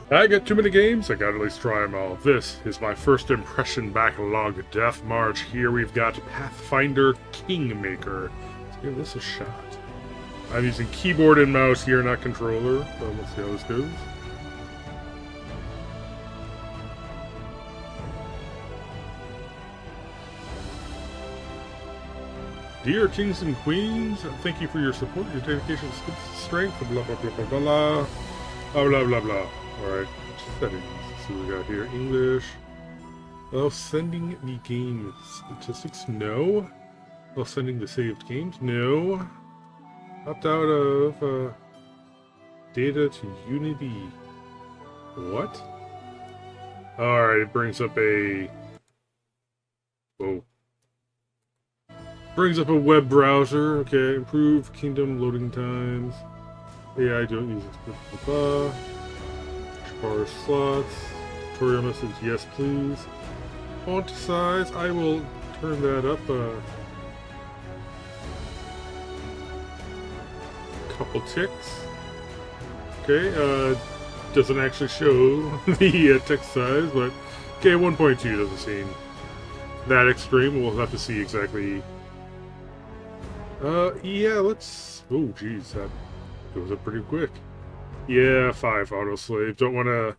I got too many games, I gotta at least try them all. This is my first impression backlog Death March. Here we've got Pathfinder Kingmaker. Let's give this a shot. I'm using keyboard and mouse here, not controller, so let's see how this goes. Dear kings and queens, thank you for your support, your dedication, strength, blah blah blah blah blah blah blah blah blah blah. Alright, settings. Let's see what we got here. English. Oh, sending the game statistics? No. Oh, sending the saved games? No. Opt out of data to Unity. What? Alright, it brings up a... Whoa. Brings up a web browser. Okay, improve kingdom loading times. AI don't use it. Bar slots. Tutorial message, yes please. Font size, I will turn that up a couple ticks. Okay, doesn't actually show the text size, but okay, 1.2 doesn't seem that extreme. We'll have to see exactly. Yeah, let's... Oh, geez, that goes up pretty quick. Yeah, 5 autosave. Don't want to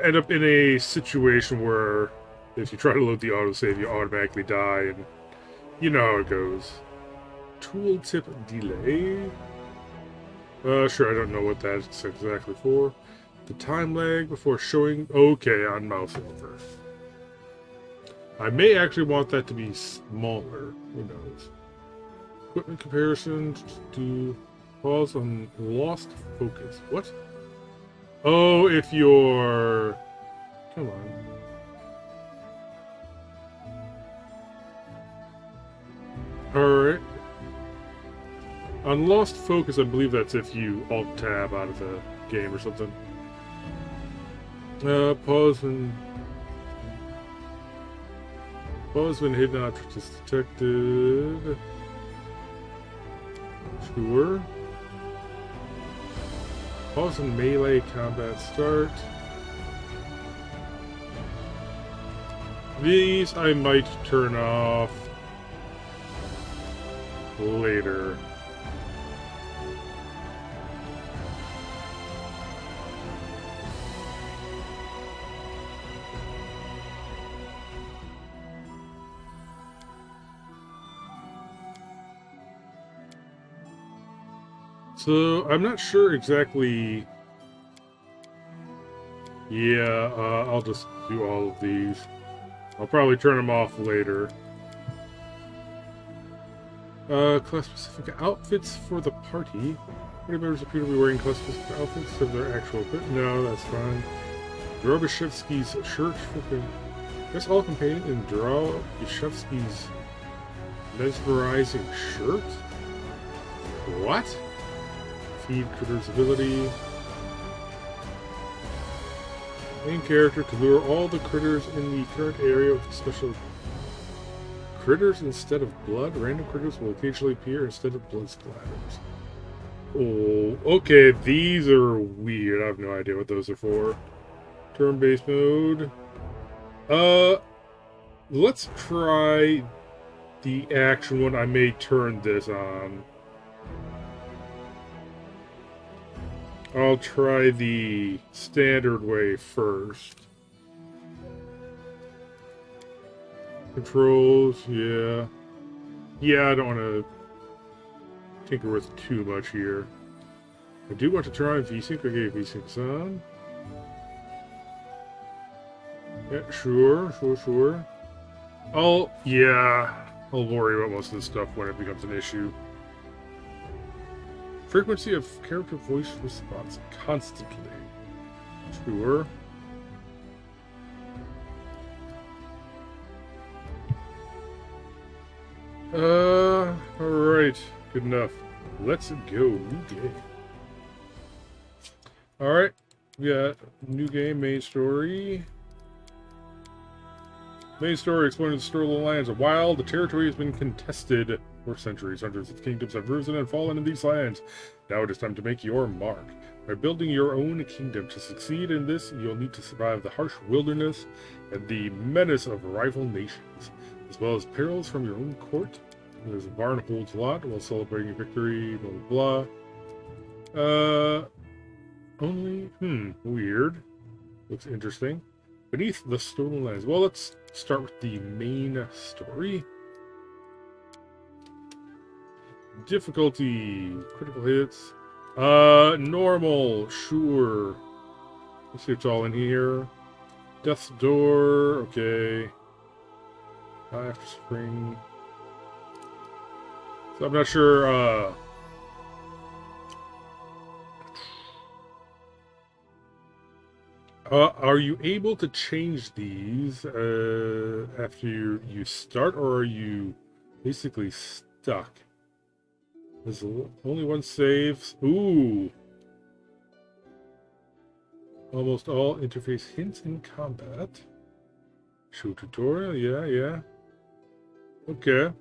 end up in a situation where if you try to load the autosave, you automatically die, and you know how it goes. Tooltip delay. Sure, I don't know what that's exactly for. The time lag before showing... Okay, on mouse over. I may actually want that to be smaller. Who knows? Equipment comparison to pause on lost focus. What? Oh, if you're... Come on. Alright. On lost focus, I believe that's if you alt-tab out of the game or something. Pause when... Pause when hidden object is detected. Sure. Pause when melee combat start. These I might turn off later. So, I'm not sure exactly... Yeah, I'll just do all of these. I'll probably turn them off later. Class-specific outfits for the party. Party members appear to be wearing class-specific outfits of their actual equipment. No, that's fine. Drobishevsky's shirt. Guess all contained in Drobishevsky's mesmerizing shirt? What? Feed critters ability. Main character to lure all the critters in the current area with special critters instead of blood. Random critters will occasionally appear instead of blood splatters. Oh, okay, these are weird. I have no idea what those are for. Turn-based mode. Let's try the action one. I may turn this on. I'll try the standard way first. Controls, yeah. Yeah, I don't want to tinker with too much here. I do want to try VSync. Okay, VSync's on. Yeah, sure. I'll worry about most of this stuff when it becomes an issue. Frequency of character voice response constantly. Sure. Alright. Good enough. Let's go. New game. Alright. We got new game, main story. Main story exploring the Sterling lands. While the territory has been contested, For centuries, hundreds of kingdoms have risen and fallen in these lands. Now it is time to make your mark. By building your own kingdom, to succeed in this, you'll need to survive the harsh wilderness and the menace of rival nations, as well as perils from your own court. There's a barn holds a lot while celebrating victory, blah, blah, blah. Weird. Looks interesting. Beneath the stolen lands. Well, let's start with the main story. Difficulty, critical hits. Normal, sure. Let's see what's all in here. Death's Door, okay. After spring. So I'm not sure, are you able to change these after you start, or are you basically stuck? There's only one save. Ooh. Almost all interface hints in combat. Show tutorial, yeah. Okay.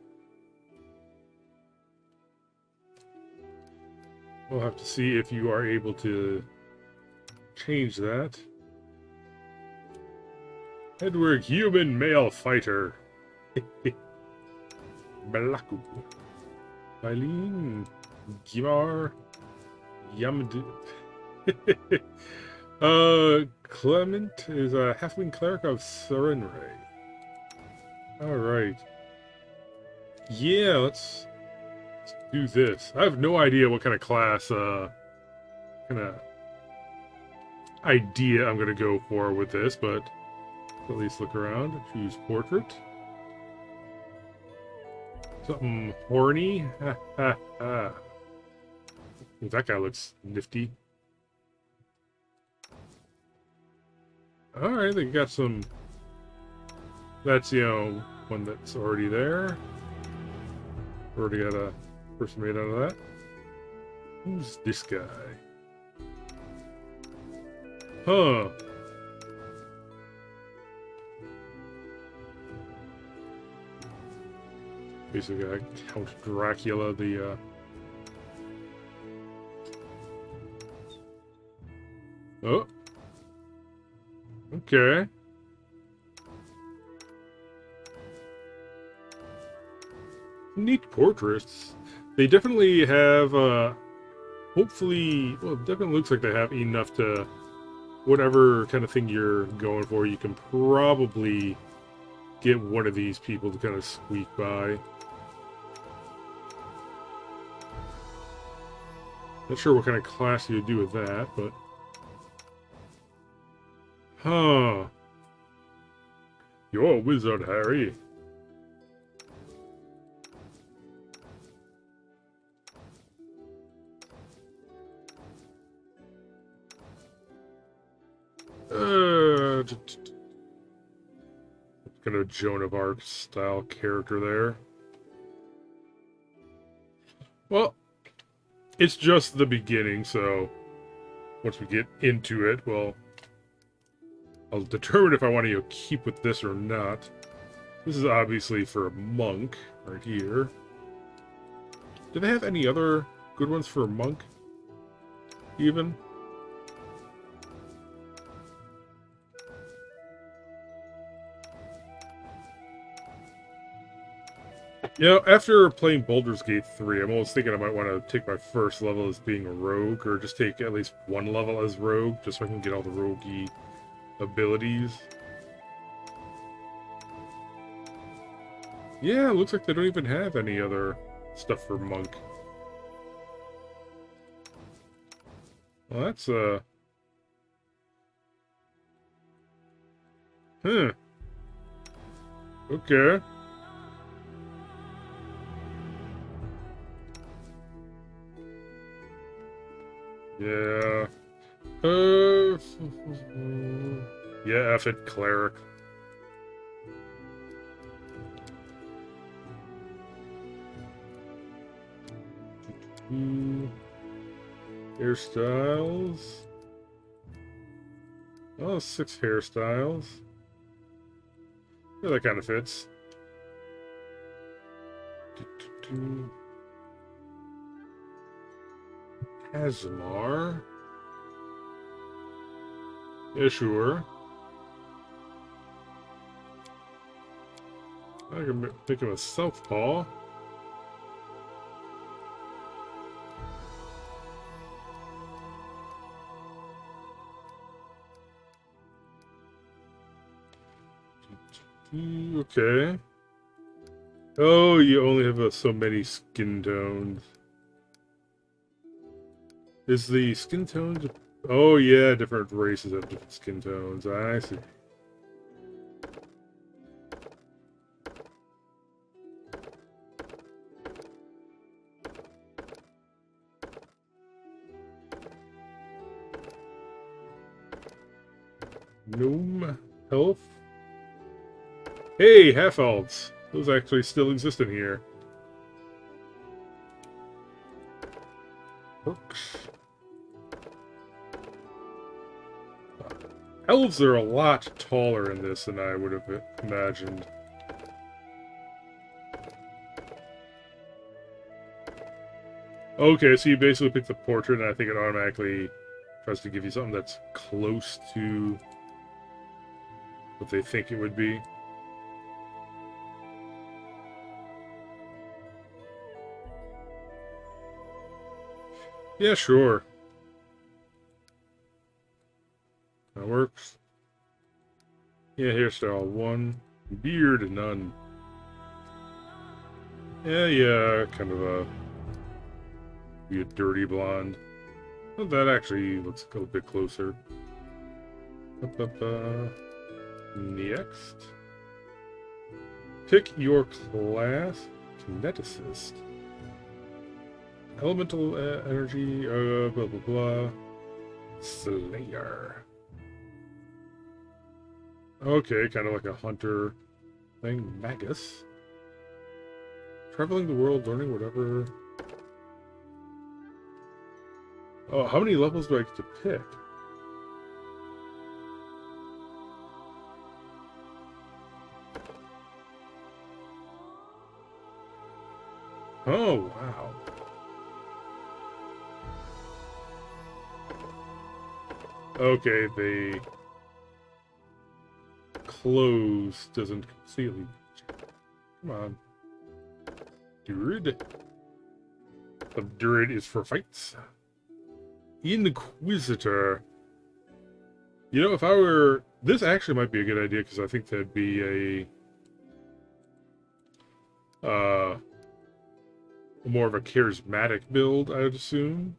We'll have to see if you are able to change that. Edward, human male fighter. Blaku. Eileen. Gimar. Yamd. Clement is a halfling cleric of Serenray. Alright. Yeah, let's do this. I have no idea what kind of class, kind of idea I'm going to go for with this, but at least look around. Choose portrait. Something horny. Ha ha ha. That guy looks nifty. Alright, they got some. That's, one that's already there. Already got a person made out of that. Who's this guy? Huh. Basically, Count Dracula, the, Oh. Okay. Neat portraits. They definitely have, hopefully, well, it definitely looks like they have enough to, whatever kind of thing you're going for, you can probably get one of these people to kind of squeak by. Not sure what kind of class you would do with that, but... Huh. You're a wizard, Harry. Kind of Joan of Arc style character there. Well, it's just the beginning, so once we get into it, well, I'll determine if I want to keep with this or not. This is obviously for a monk right here. Do they have any other good ones for a monk? Even? After playing Baldur's Gate 3, I'm almost thinking I might want to take my first level as being a rogue, or just take at least one level as rogue, just so I can get all the roguey abilities. Yeah, it looks like they don't even have any other stuff for monk. Well, that's, Huh. Okay. Yeah. Yeah, F it, cleric. Hairstyles. Oh, 6 hairstyles. Yeah, that kind of fits. Azamar. Yeah, sure. I can think of a southpaw. Okay. Oh, you only have so many skin tones. Is the skin tones... Oh, yeah, different races have different skin tones. I see. Gnome health. Hey, half-elves. Those actually still exist in here. Perks. Elves are a lot taller in this than I would have imagined. Okay, so you basically pick the portrait, and I think it automatically tries to give you something that's close to what they think it would be. Yeah, sure. That works. Yeah, hairstyle 1. Beard, none. Yeah, kind of be a dirty blonde. Well, that actually looks a little bit closer. Next. Pick your class. Kineticist. Elemental energy, blah blah blah. Slayer. Okay, kind of like a hunter thing. Magus. Traveling the world, learning whatever. Oh, how many levels do I get to pick? Oh, wow. Okay, the close doesn't conceal you. Come on. Druid. The Druid is for fights. Inquisitor. You know, if I were... This actually might be a good idea, because I think that'd be a... more of a charismatic build, I would assume.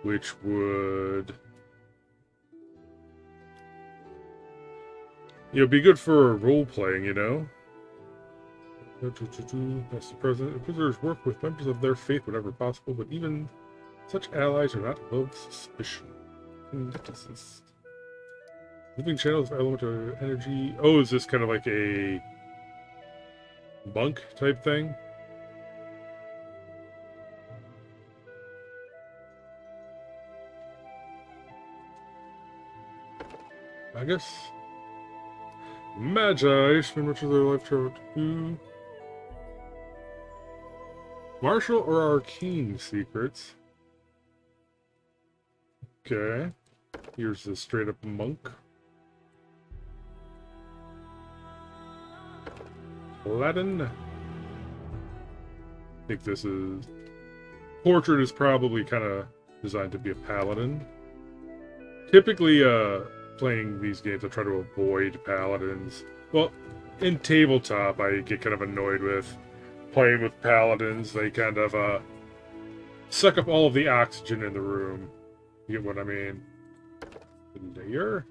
Which would... You know, be good for role-playing, you know? That's the president. Inquisitors work with members of their faith whenever possible, but even such allies are not above suspicion. Kineticist. Living channels of elemental energy. Oh, is this kind of like a monk type thing? I guess. Magi spend much of their life traveling to martial or arcane secrets. Okay. Here's the straight up monk. Paladin. I think this is... Portrait is probably kind of designed to be a paladin. Typically, playing these games, I try to avoid paladins. Well, in tabletop, I get kind of annoyed with playing with paladins. They kind of suck up all of the oxygen in the room. You get what I mean? Layer.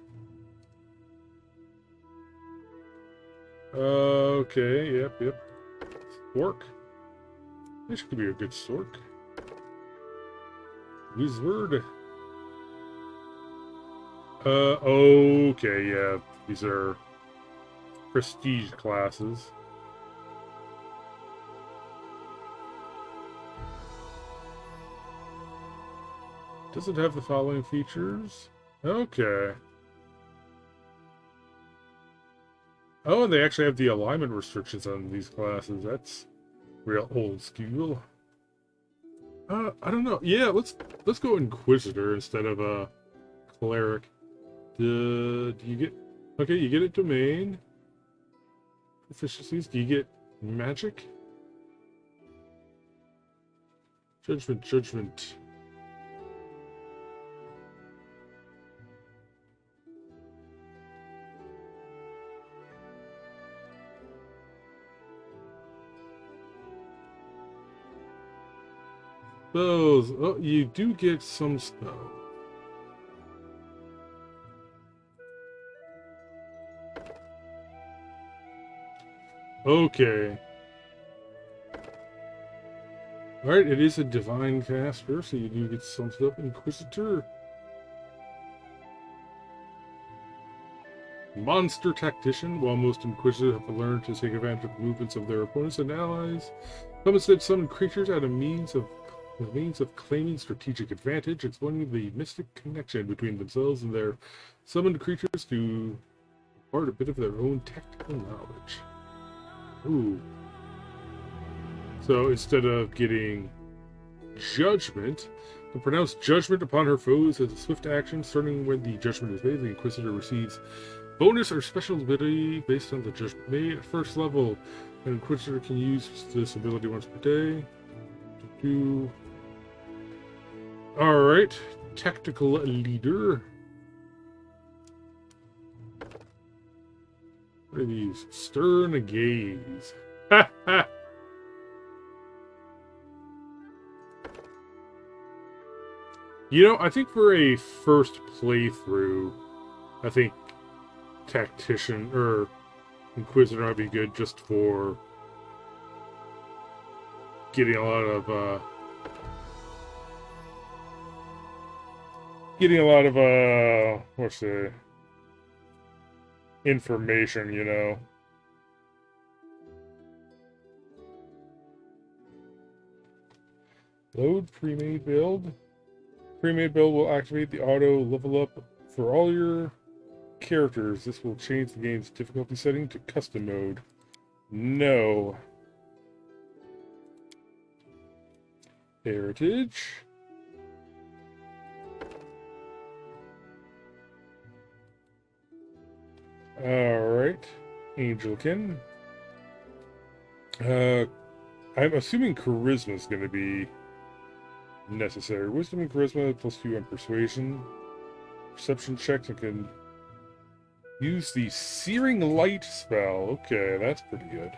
Okay, yep. Stork. This could be a good stork. Wizard. Okay, yeah. These are prestige classes. Does it have the following features? Okay. Oh, and they actually have the alignment restrictions on these classes. That's real old school. I don't know. Yeah, let's go Inquisitor instead of Cleric. Do you get... Okay, you get a domain. Efficiencies. Do you get magic? Judgment. Spells. Oh, you do get some spells. Okay. Alright, it is a divine caster, so you do get some stuff. Inquisitor. Monster Tactician. While most Inquisitors have learned to take advantage of the movements of their opponents and allies, some instead summon creatures as a means of claiming strategic advantage, exploiting the mystic connection between themselves and their summoned creatures to impart a bit of their own tactical knowledge. Ooh. So instead of getting Judgment, to pronounce judgment upon her foes as a swift action, starting when the judgment is made, the Inquisitor receives bonus or special ability based on the judgment made. At first level, an Inquisitor can use this ability once per day. Alright, Tactical Leader. What are these? Stern Gaze. Ha ha! You know, I think for a first playthrough, I think Tactician or Inquisitor might be good just for getting a lot of what's the information, you know. Load pre-made build. Pre-made build will activate the auto level up for all your characters. This will change the game's difficulty setting to custom mode. No. Heritage. Alright. Angelkin. I'm assuming Charisma is going to be necessary. Wisdom and Charisma +2 on Persuasion. Perception checks. I can use the Searing Light spell. Okay, that's pretty good.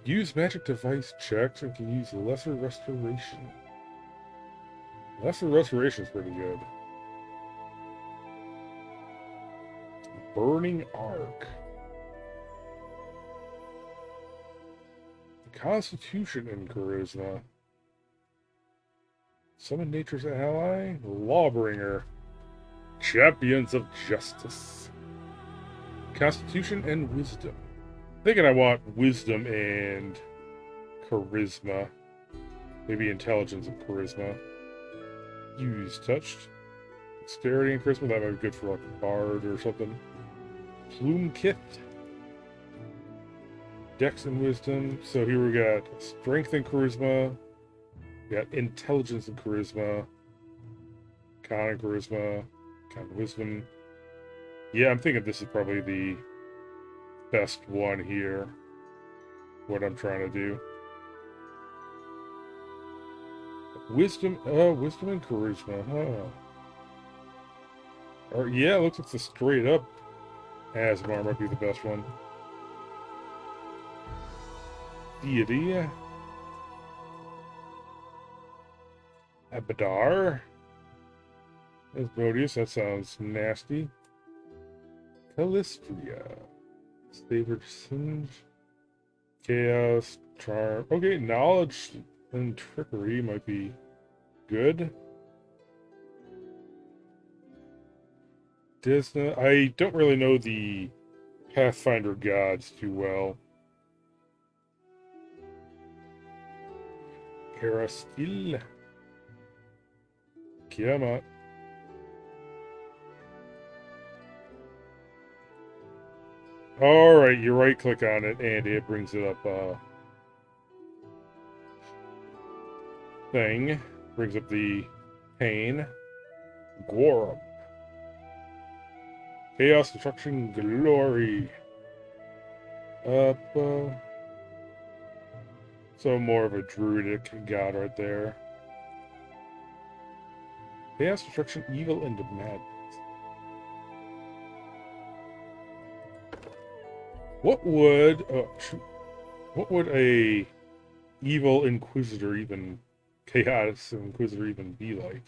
Use magic device checks. I can use Lesser Restoration. Lesser Restoration is pretty good. Burning Arc. Constitution and Charisma. Summon Nature's Ally. Lawbringer. Champions of Justice. Constitution and Wisdom. Thinking I want Wisdom and Charisma. Maybe Intelligence and Charisma. Use Touched. Dexterity and Charisma. That might be good for like a Bard or something. Plume Kit. Dex and Wisdom. So here we got Strength and Charisma. We got Intelligence and Charisma. Con and Charisma. Con and Wisdom. Yeah, I'm thinking this is probably the best one here. What I'm trying to do. Wisdom. Oh, Wisdom and Charisma. Huh. Or, yeah, it looks like the straight up Asmar might be the best one. Deity. Abadar. Asmodeus, that sounds nasty. Calistria. Favored Singe. Chaos. Charm. Okay, Knowledge and Trickery might be good. Disney. I don't really know the Pathfinder gods too well. Carastil. Kiamat. Alright, you right click on it and it brings it up thing. Brings up the pane. Gorum. Chaos, destruction, glory. Up, so more of a druidic god right there. Chaos, destruction, evil, and madness. What would what would a evil inquisitor even chaos inquisitor even be like?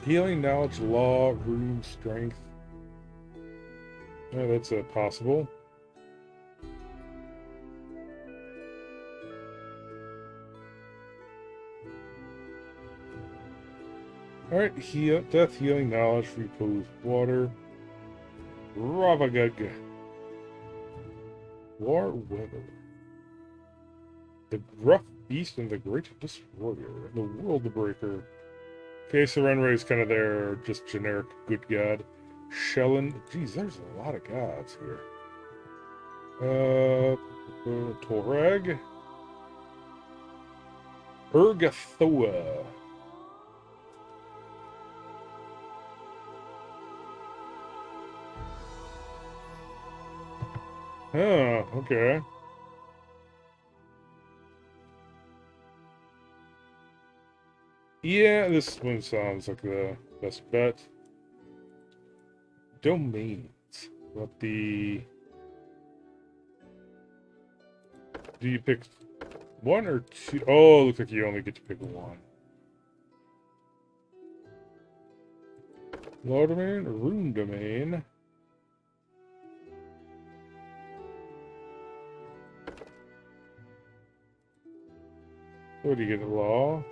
Healing, knowledge, law, rune, strength. Yeah, that's possible. Alright, death, healing, knowledge, repose, water. Ravagug. War weather. The rough beast and the great destroyer. The world breaker. Okay, so Renray is kind of their just generic good god. Shellen. Geez, there's a lot of gods here. Torag. Urgathoa. Oh, okay. Yeah, this one sounds like the best bet. Domains. What the... Do you pick one or two? Oh, looks like you only get to pick one. Law domain or rune domain? What do you get? Law?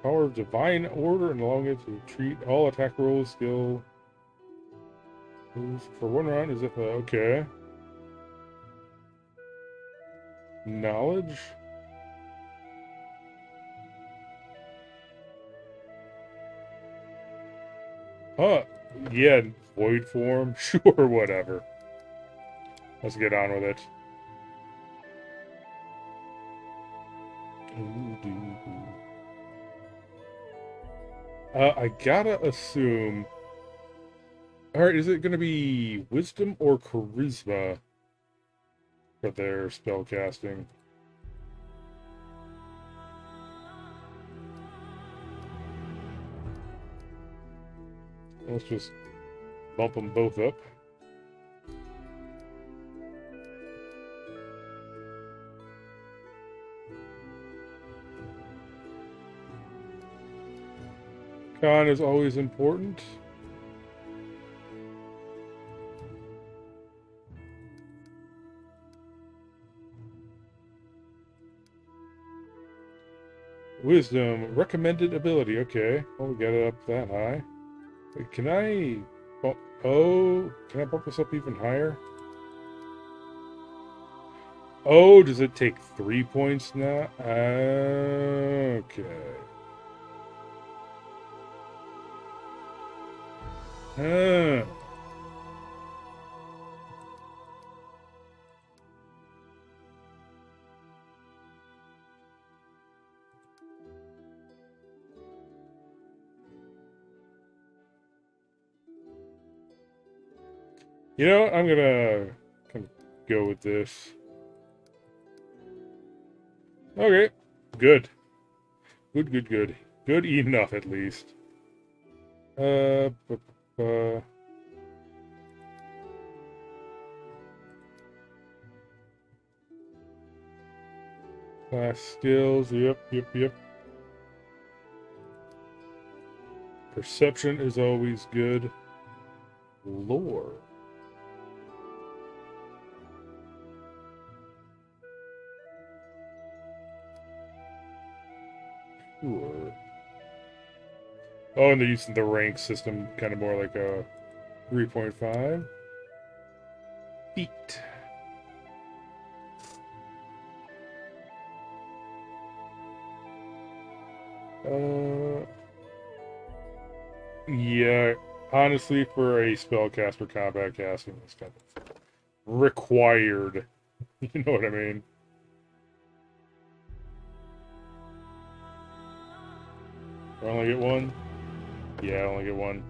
Power of divine order and allowing it to treat all attack rolls, skill. For one round as if okay. Knowledge? Huh. Yeah, void form? Sure, whatever. Let's get on with it. I gotta assume... Alright, is it gonna be wisdom or charisma for their spell casting? Let's just bump them both up. Con is always important. Wisdom, recommended ability. Okay, well, we got it up that high. Wait, can I bump... Oh, can I bump this up even higher? Oh, does it take 3 points now? Okay. Huh. You know, I'm gonna kind of go with this. Okay, good. Good. Good enough, at least. Class skills, yep. Perception is always good. Lore. Sure. Oh, and they're using the rank system, kind of more like a 3.5. Feet. Yeah, honestly, for a spellcaster combat casting, it's kind of required. You know what I mean? I only get one? Yeah, I only get one.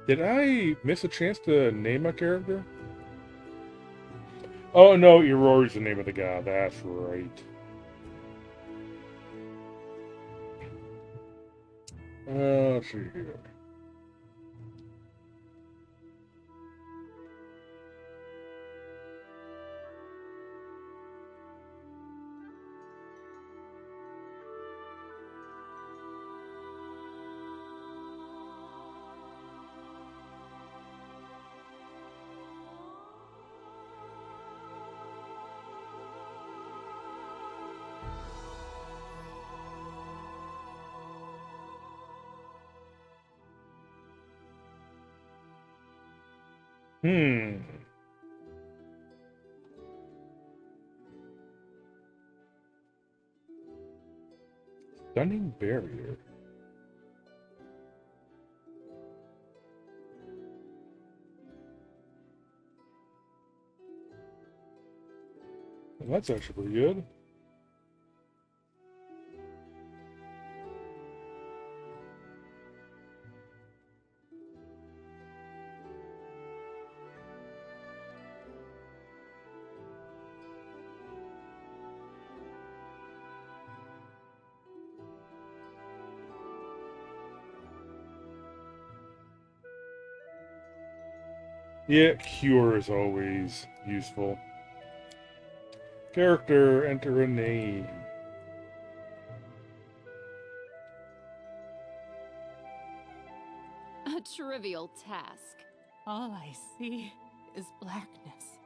Did I miss a chance to name my character? Oh, no, Aurori's the name of the god. That's right. Let's see here. Stunning barrier. Well, that's actually pretty good. Yeah, cure is always useful. Character, enter a name. A trivial task. All I see is blackness.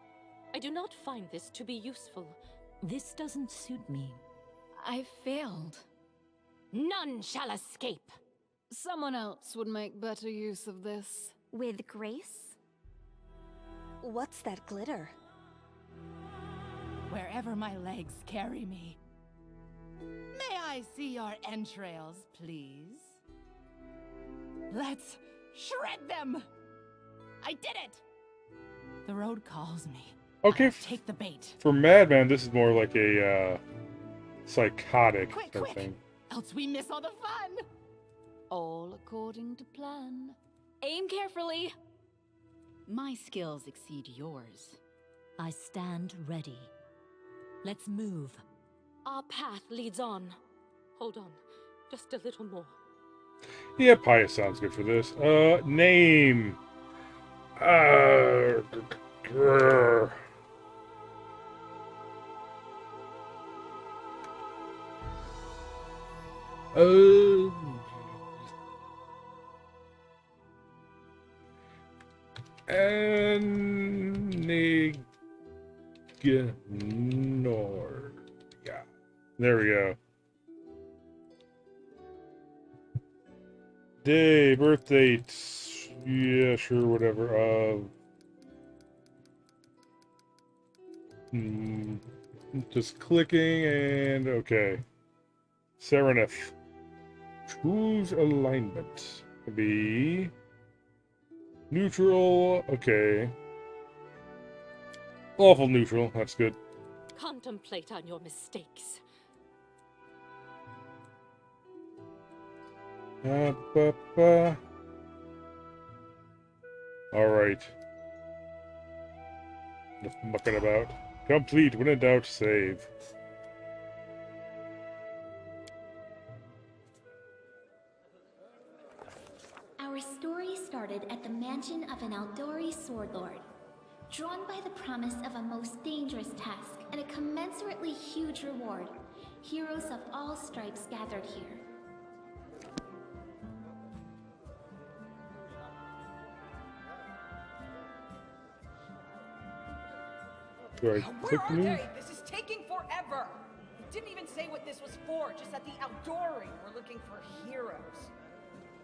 I do not find this to be useful. This doesn't suit me. I failed. None shall escape. Someone else would make better use of this. With grace? What's that glitter? Wherever my legs carry me. May I see your entrails, please? Let's shred them! I did it! The road calls me. Okay, Take the bait. for Madman, this is more like a psychotic Quick, type quick! thing. Else we miss all the fun! All according to plan. Aim carefully. My skills exceed yours. I stand ready. Let's move. Our path leads on. Hold on. Just a little more. Yeah, Pious sounds good for this. Name. Ignore. Yeah. There we go. Day, birth date. Yeah, sure, whatever. Just clicking and okay. Serenith. Choose alignment. Be neutral. Okay. Awful neutral. That's good. Contemplate on your mistakes. Alright. Just mucking about. Complete. When in doubt, save. Our story started at the mansion of an Aldori sword lord. Drawn by the promise of a most dangerous task and a commensurately huge reward, heroes of all stripes gathered here. Right. Where are they? This is taking forever! It didn't even say what this was for, just that the Aldori were looking for heroes.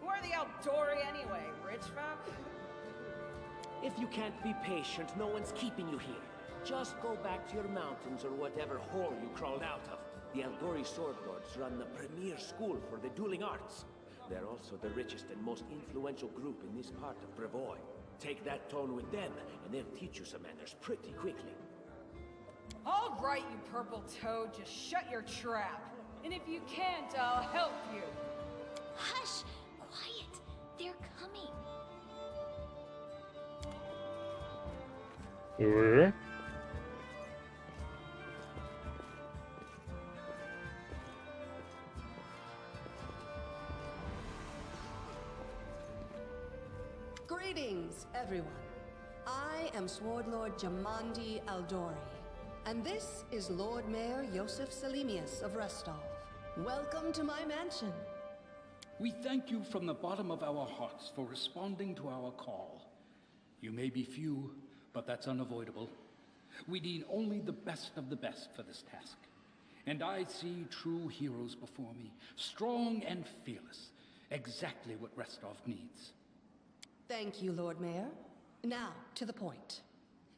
Who are the Aldori anyway? Rich folk? If you can't be patient, no one's keeping you here. Just go back to your mountains or whatever hole you crawled out of. The Eldori Sword Lords run the premier school for the dueling arts. They're also the richest and most influential group in this part of Brevoy. Take that tone with them, and they'll teach you some manners pretty quickly. All right, you purple toad, just shut your trap. And if you can't, I'll help you. Hush! Quiet! They're coming. Where? Greetings, everyone. I am Sword Lord Jamandi Aldori, and this is Lord Mayor Yosef Salimius of Restov. Welcome to my mansion. We thank you from the bottom of our hearts for responding to our call. You may be few, but that's unavoidable. We need only the best of the best for this task. And I see true heroes before me, strong and fearless, exactly what Restov needs. Thank you, Lord Mayor. Now, to the point.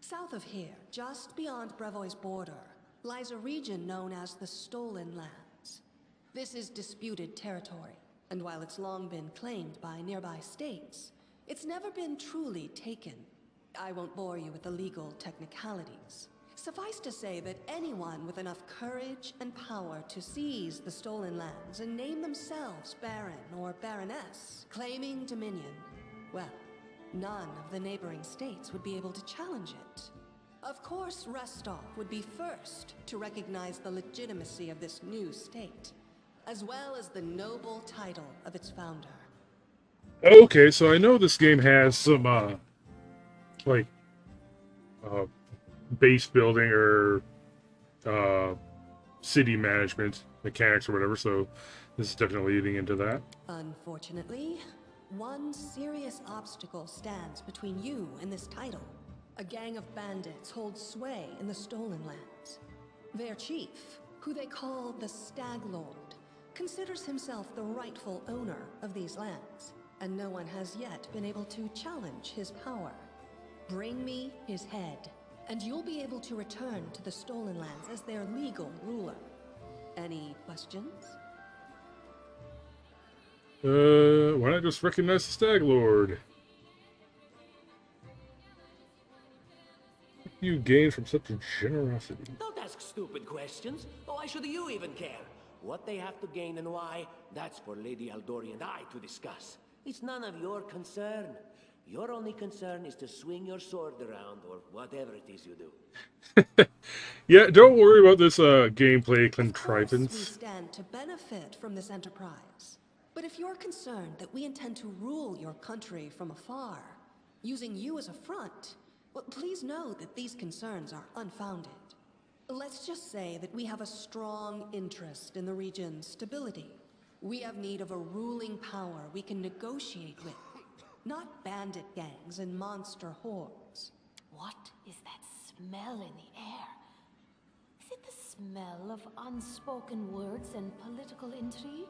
South of here, just beyond Brevoy's border, lies a region known as the Stolen Lands. This is disputed territory, and while it's long been claimed by nearby states, it's never been truly taken. I won't bore you with the legal technicalities. Suffice to say that anyone with enough courage and power to seize the Stolen Lands and name themselves Baron or Baroness, claiming dominion, well, none of the neighboring states would be able to challenge it. Of course, Restov would be first to recognize the legitimacy of this new state, as well as the noble title of its founder. Okay, so I know this game has some, base building or, city management mechanics or whatever, so this is definitely leading into that. Unfortunately, one serious obstacle stands between you and this title. A gang of bandits holds sway in the Stolen Lands. Their chief, who they call the Stag Lord, considers himself the rightful owner of these lands, and no one has yet been able to challenge his power. Bring me his head, and you'll be able to return to the Stolen Lands as their legal ruler. Any questions? Why not just recognize the Stag Lord? What do you gain from such generosity? Don't ask stupid questions. Why should you even care? What they have to gain and why, that's for Lady Aldori and I to discuss. It's none of your concern. Your only concern is to swing your sword around, or whatever it is you do. Yeah, don't worry about this gameplay contrivance. We stand to benefit from this enterprise. But if you're concerned that we intend to rule your country from afar, using you as a front, well, please know that these concerns are unfounded. Let's just say that we have a strong interest in the region's stability. We have need of a ruling power we can negotiate with, not bandit gangs and monster hordes. What is that smell in the air? Is it the smell of unspoken words and political intrigue?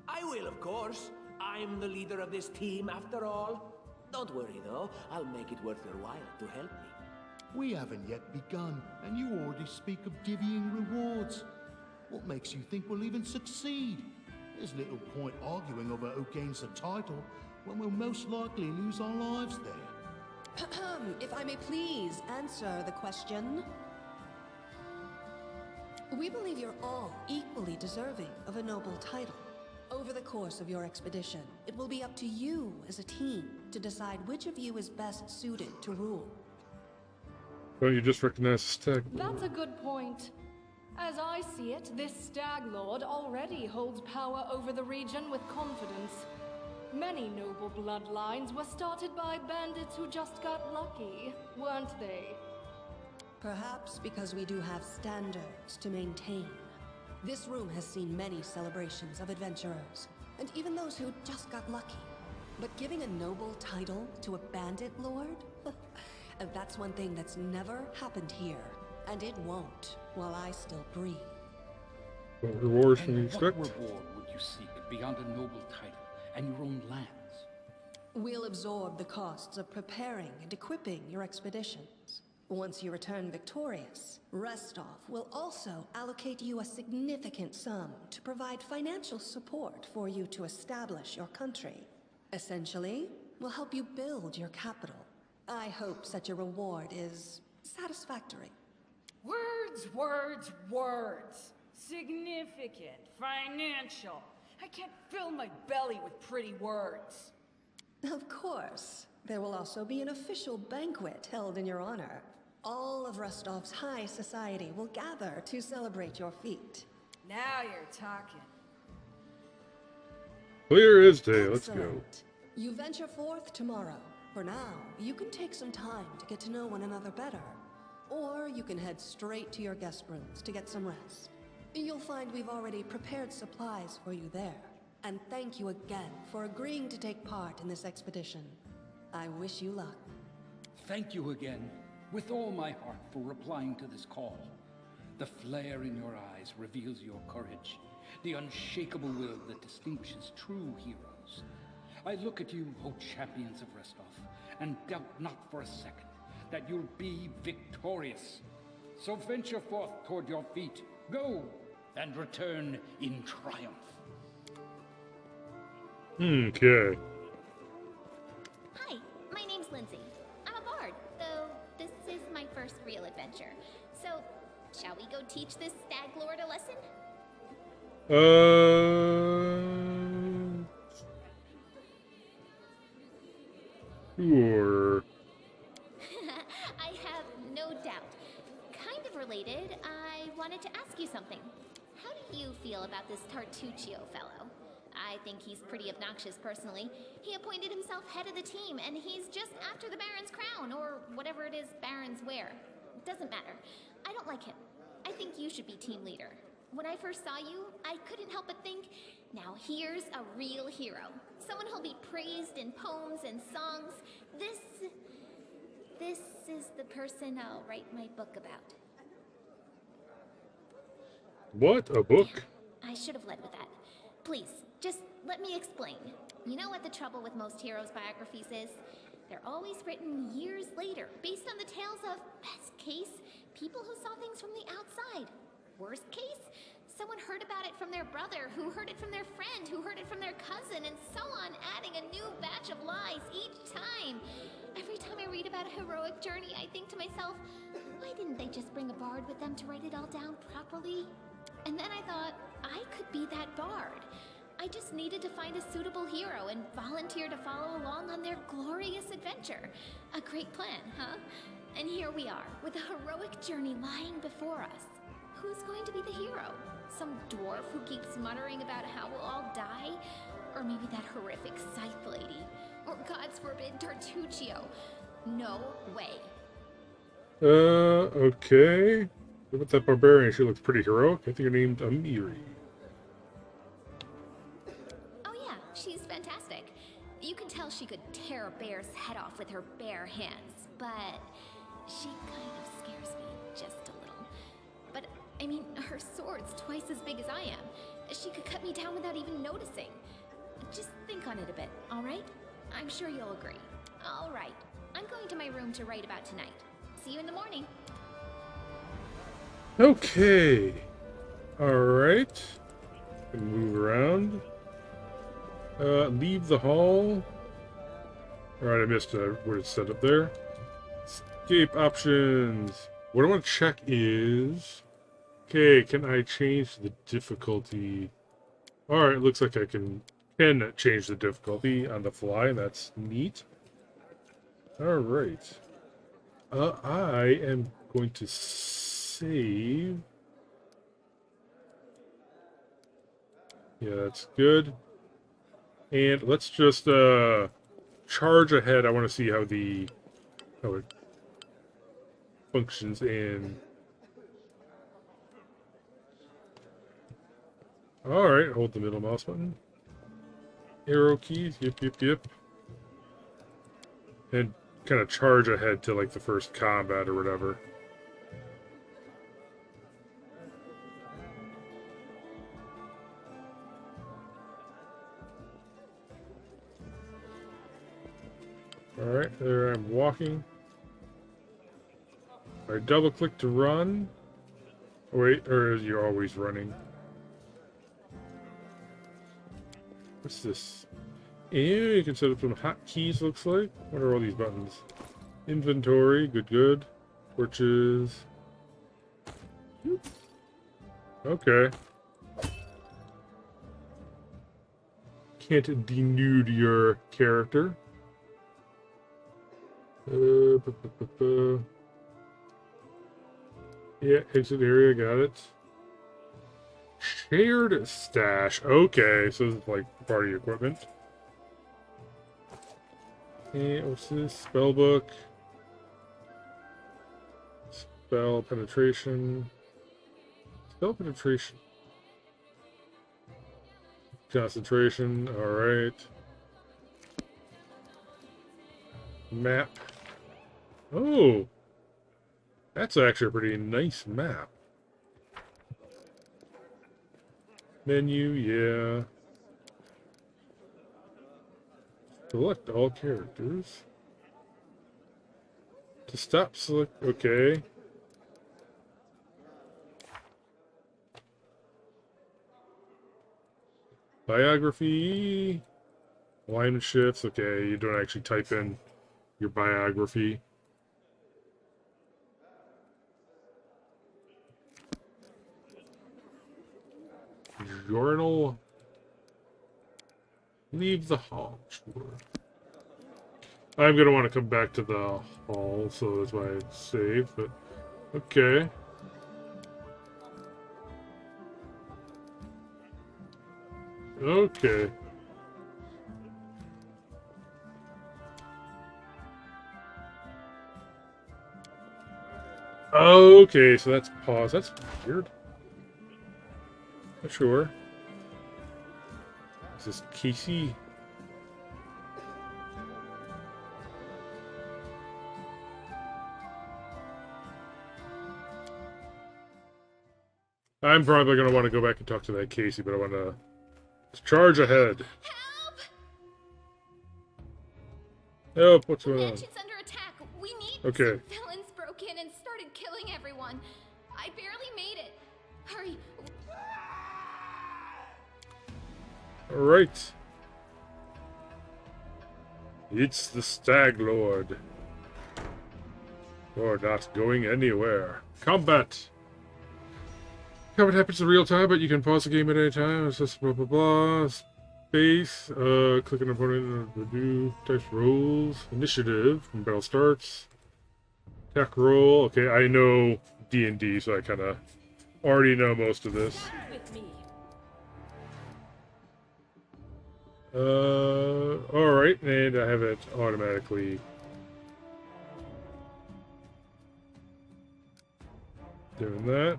I will, of course. I'm the leader of this team, after all. Don't worry, though. I'll make it worth your while to help me. We haven't yet begun, and you already speak of divvying rewards. What makes you think we'll even succeed? There's little point arguing over who gains the title when we'll most likely lose our lives there. If I may please answer the question. We believe you're all equally deserving of a noble title. Over the course of your expedition, it will be up to you as a team to decide which of you is best suited to rule. Well, you just recognize the Stag Lord. That's a good point. As I see it, this Stag Lord already holds power over the region with confidence. Many noble bloodlines were started by bandits who just got lucky, weren't they? Perhaps because we do have standards to maintain. This room has seen many celebrations of adventurers, and even those who just got lucky. But giving a noble title to a bandit lord? That's one thing that's never happened here, and it won't while I still breathe. What rewards can you And what expect? reward would you seek beyond a noble title and your own lands? We'll absorb the costs of preparing and equipping your expeditions. Once you return victorious, Restov will also allocate you a significant sum to provide financial support for you to establish your country. Essentially, we'll help you build your capital. I hope such a reward is satisfactory. Words, words, words. Significant, financial. I can't fill my belly with pretty words. Of course. There will also be an official banquet held in your honor. All of Rostov's high society will gather to celebrate your feat. Now you're talking. Clear as day, let's go. Excellent. You venture forth tomorrow. For now, you can take some time to get to know one another better. Or you can head straight to your guest rooms to get some rest. You'll find we've already prepared supplies for you there. And thank you again for agreeing to take part in this expedition. I wish you luck. Thank you again, with all my heart, for replying to this call. The flare in your eyes reveals your courage, the unshakable will that distinguishes true heroes. I look at you, O champions of Restov, and doubt not for a second that you'll be victorious. So venture forth toward your feet. Go, and return in triumph. Okay. Hi, my name's Lindsay. I'm a bard, though this is my first real adventure. So, shall we go teach this stag lord a lesson? Sure. I have no doubt. Kind of related, I wanted to ask you something. How do you feel about this Tartuccio fellow? I think he's pretty obnoxious personally. He appointed himself head of the team, and he's just after the Baron's crown, or whatever it is barons wear. Doesn't matter. I don't like him. I think you should be team leader. When I first saw you, I couldn't help but think, now here's a real hero. Someone who'll be praised in poems and songs. This is the person I'll write my book about. What? A book? I should have led with that. Please, just let me explain. You know what the trouble with most heroes' biographies is? They're always written years later, based on the tales of, best case, people who saw things from the outside. Worst case, someone heard about it from their brother, who heard it from their friend, who heard it from their cousin, and so on, adding a new batch of lies each time. Every time I read about a heroic journey, I think to myself, why didn't they just bring a bard with them to write it all down properly? And then I thought, I could be that bard. I just needed to find a suitable hero and volunteer to follow along on their glorious adventure. A great plan, huh? And here we are, with a heroic journey lying before us. Who's going to be the hero? Some dwarf who keeps muttering about how we'll all die? Or maybe that horrific scythe lady? Or God's forbid, Tartuccio? No way. Okay. What about that barbarian? She looks pretty heroic. I think her name's Amiri. Oh yeah, she's fantastic. You can tell she could tear a bear's head off with her bare hands, but she kind of scares me just a little. But, I mean, her sword's twice as big as I am. She could cut me down without even noticing. Just think on it a bit, alright? I'm sure you'll agree. Alright, I'm going to my room to write about tonight. See you in the morning. Okay. Alright. Move around. Leave the hall. Alright, I missed where it's set up there. Escape options. What I want to check is... Okay, can I change the difficulty? Alright, looks like I can change the difficulty on the fly. That's neat. Alright. I am going to save. Yeah, that's good. And let's just charge ahead. I want to see how it functions in. Alright, hold the middle mouse button. Arrow keys, yep. And kind of charge ahead to like the first combat or whatever. Alright, there I'm walking. I double click to run. Wait, or you're always running. What's this? Ew, you can set up some hotkeys, looks like. What are all these buttons? Inventory, good, good. Torches. Okay. Can't denude your character. Yeah, exit area, got it. Shared stash. Okay, so this is like part of your equipment. And what's this? Spellbook. Spell penetration. Spell penetration. Concentration, alright. Map. Oh! That's actually a pretty nice map. Menu, yeah. Select all characters. To stop select, okay. Biography. Alignment shifts, okay, you don't actually type in your biography. Journal. Leave the hall. Sure. I'm going to want to come back to the hall, so that's why it's saved, but okay. Okay. Okay, so that's pause. That's weird. Not sure. Is this Casey? I'm probably going to want to go back and talk to that Casey, but I want to charge ahead. Help! Help, what's The going on? mansion's under attack. We need Okay. some villains broke in and started killing everyone. I barely made it. Hurry. Alright. It's the Stag Lord. You're not going anywhere. Combat! Combat happens in real time, but you can pause the game at any time. It's just blah blah blah. Space. Click an opponent to do types rolls. Initiative. When battle starts. Attack roll. Okay, I know D&D, so I kind of already know most of this. Alright, and I have it automatically doing that.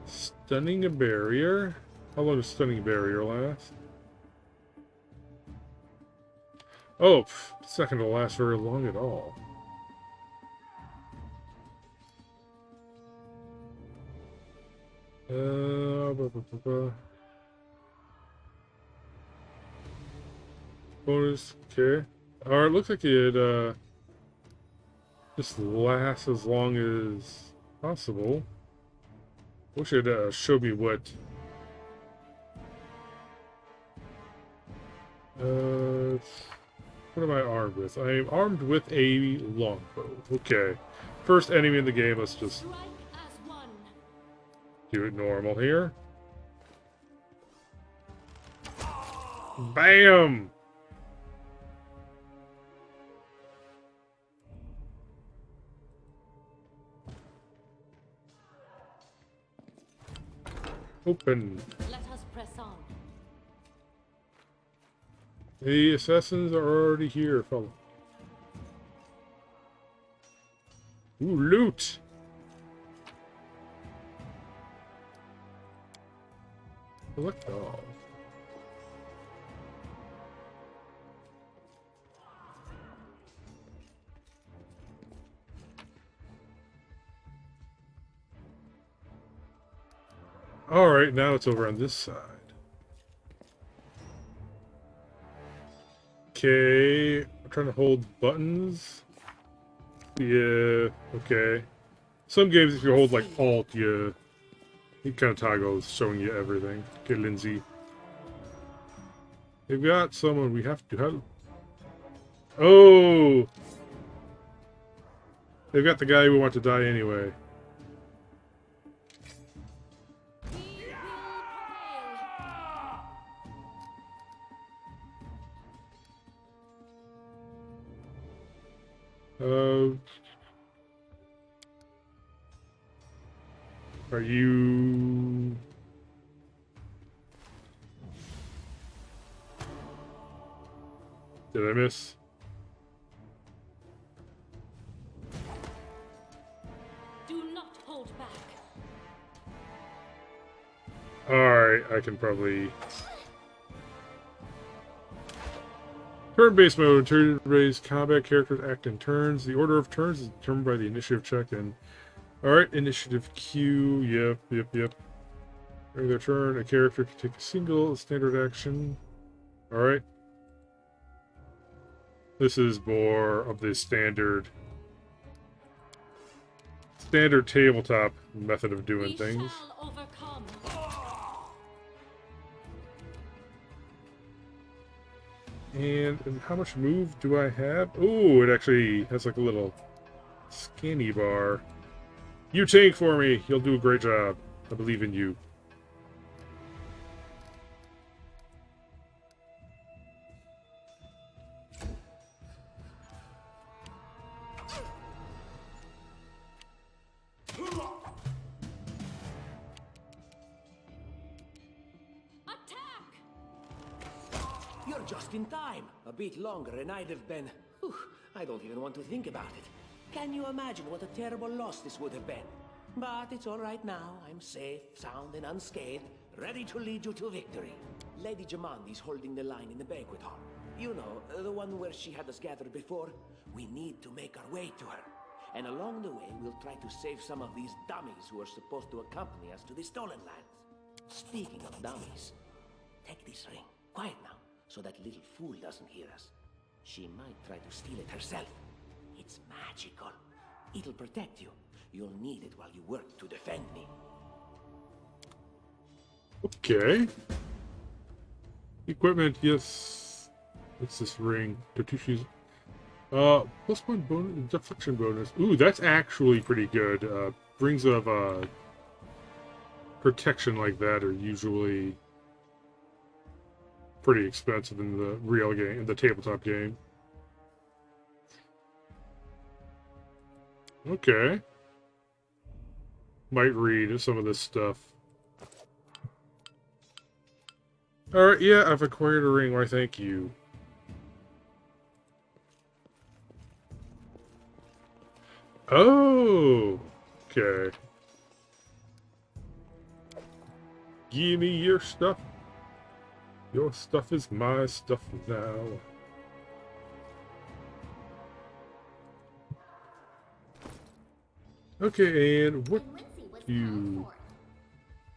Stunning a barrier. How long does stunning a barrier last? Oh, it's not going to last very long at all. Bonus, okay. Alright, looks like it, just lasts as long as possible. Wish it'd, show me what... what am I armed with? I am armed with a longbow. Okay. First enemy in the game, let's just do it normal here. Bam! Open. Let us press on. The assassins are already here, fella. Ooh, loot! Select all. Alright, now it's over on this side. Okay. I'm trying to hold buttons. Yeah, okay. Some games, if you hold like Alt, it kind of toggles, showing you everything. Okay, Lindsay. They've got someone we have to help. Oh! They've got the guy who wants to die anyway. Are you... Did I miss? Do not hold back. Alright, I can probably... Turn-based mode. Turn-based combat characters act in turns. The order of turns is determined by the initiative check and... Alright, initiative Q. Yep. During their turn, a character can take a single standard action. Alright. This is more of the standard tabletop method of doing things. And how much move do I have? Oh, it actually has like a little skinny bar. You tank for me. You'll do a great job. I believe in you. You're just in time. A bit longer and I'd have been... Whew, I don't even want to think about it. Can you imagine what a terrible loss this would have been? But it's all right now. I'm safe, sound, and unscathed, ready to lead you to victory. Lady Jamandi's holding the line in the banquet hall. You know, the one where she had us gathered before. We need to make our way to her. And along the way, we'll try to save some of these dummies who are supposed to accompany us to the stolen lands. Speaking of dummies, take this ring. Quiet now, so that little fool doesn't hear us. She might try to steal it herself. It's magical. It'll protect you. You'll need it while you work to defend me. Okay. Equipment, yes. What's this ring? Tatushi's. +1 bonus, deflection bonus. Ooh, that's actually pretty good. Rings of protection like that are usually pretty expensive in the real game, in the tabletop game. Okay. Might read some of this stuff. Alright, yeah, I've acquired a ring. Why, thank you. Oh! Okay. Give me your stuff. Your stuff is my stuff now. Okay, and what do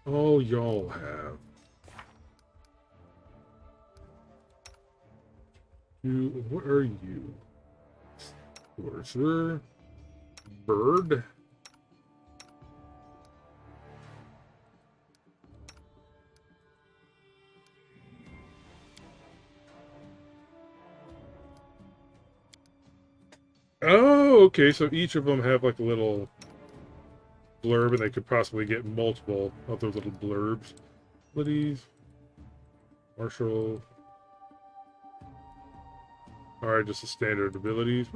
all y'all have? What are you? Sorcerer? Bird? Oh, okay, so each of them have like a little blurb, and they could possibly get multiple of those little blurbs. Abilities. Martial. Alright, just the standard abilities.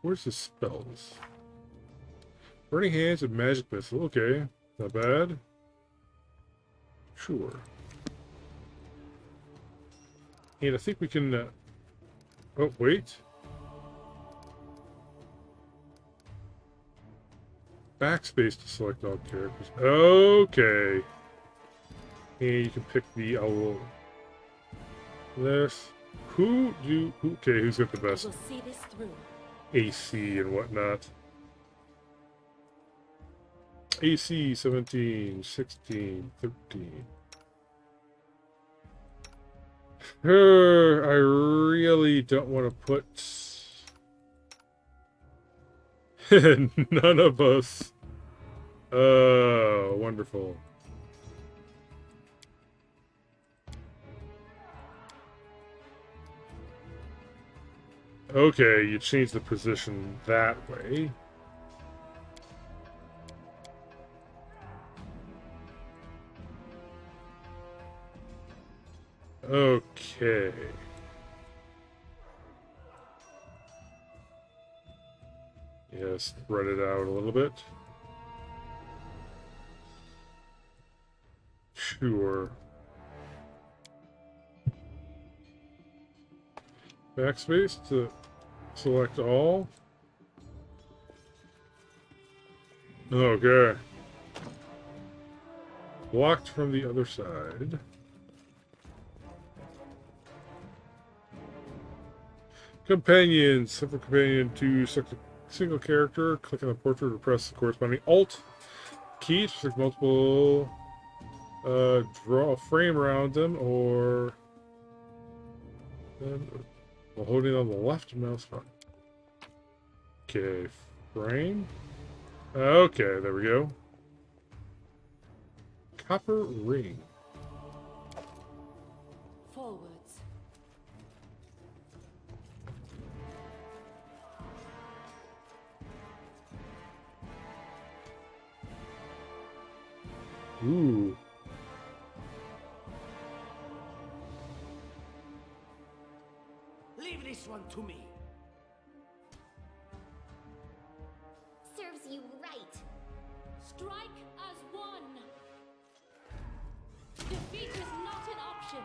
Where's the spells? Burning Hands and Magic Missile. Okay, not bad. Sure. And I think we can... oh, wait. Backspace to select all characters. Okay. And you can pick the owl. This. Okay, who's got the best We'll see this through. AC and whatnot? AC 17, 16, 13. I really don't want to put none of us. Oh, wonderful. Okay, you change the position that way. Okay. Yeah, spread it out a little bit. Sure. Backspace to select all. Okay. Blocked from the other side. Companions. Set the companion to select a single character. Click on the portrait or press the corresponding Alt key to select multiple. Draw a frame around them, or while holding on the left mouse button. Okay, frame. Okay, there we go. Copper ring. Forwards. Ooh. Leave this one to me. Serves you right. Strike as one. Defeat is not an option.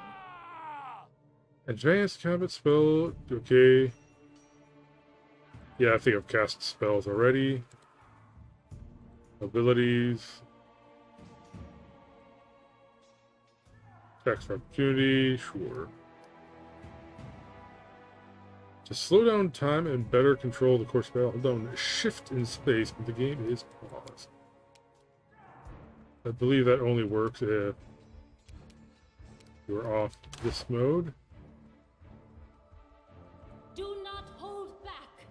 Advanced combat spell. Okay. Yeah, I think I've cast spells already. Abilities. Attacks for opportunity. Sure. To slow down time and better control the course spell, hold down shift in space when the game is paused. I believe that only works if you're off this mode. Do not hold back.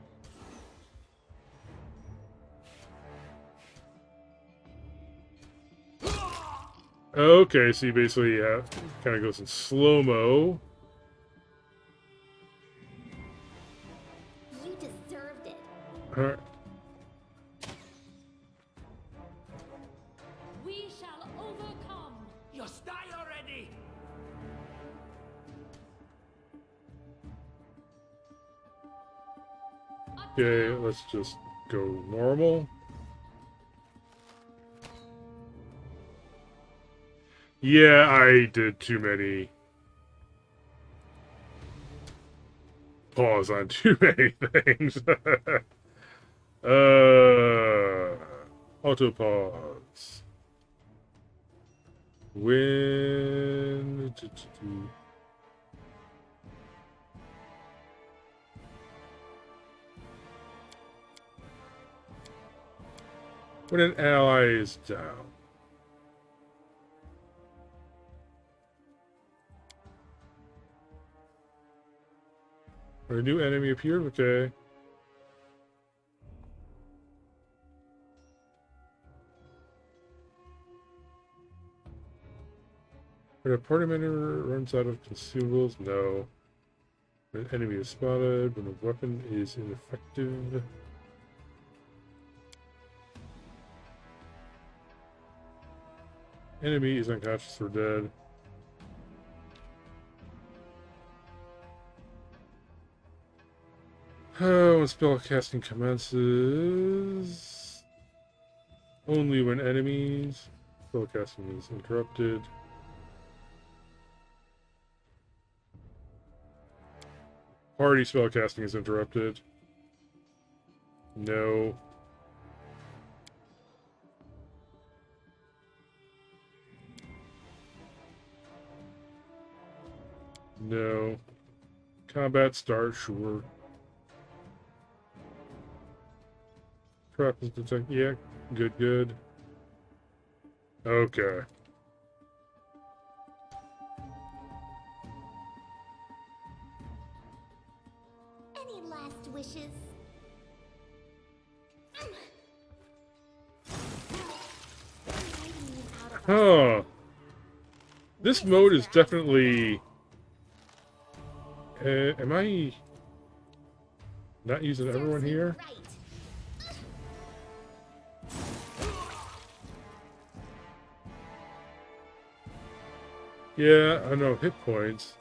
Okay, so you basically kind of goes in slow-mo. You deserved it. Alright. We shall overcome. Just die already. Okay, let's just go normal. Yeah, I did too many. Pause on too many things. Auto pause. When an ally is down. A new enemy appeared? Okay. When a party member runs out of consumables? No. When an enemy is spotted, when a weapon is ineffective. Enemy is unconscious or dead. Oh, when spell casting commences. Only when enemies. Spell casting is interrupted. Party spell casting is interrupted. No. No. Combat start, sure. Trap is detected. Yeah, good. Okay. Huh. This mode is definitely... am I not using everyone here? Yeah, I know, hit points.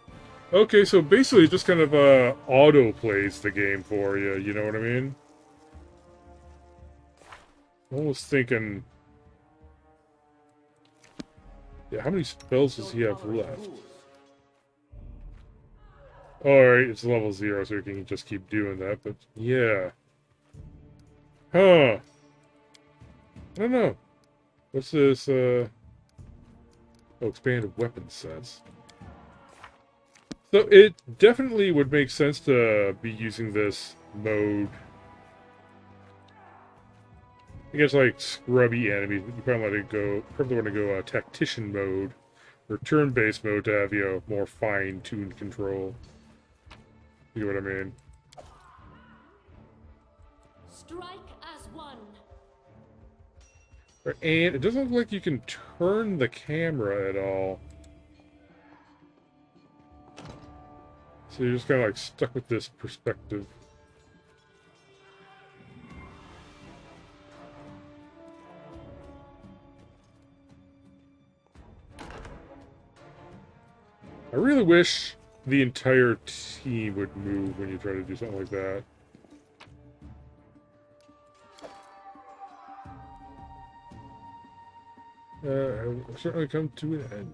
Okay, so basically it just kind of auto-plays the game for you, you know what I mean? Almost thinking... Yeah, how many spells does he have left? Alright, it's level 0, so you can just keep doing that, but yeah. Huh. I don't know. What's this, Oh, expanded weapon sets. So it definitely would make sense to be using this mode against like scrubby enemies. You probably want to go tactician mode or turn-based mode to have, you know, more fine-tuned control. You know what I mean? Strike as one. And it doesn't look like you can turn the camera at all. So you're just kind of like stuck with this perspective. I really wish the entire team would move when you try to do something like that. I've certainly come to an end.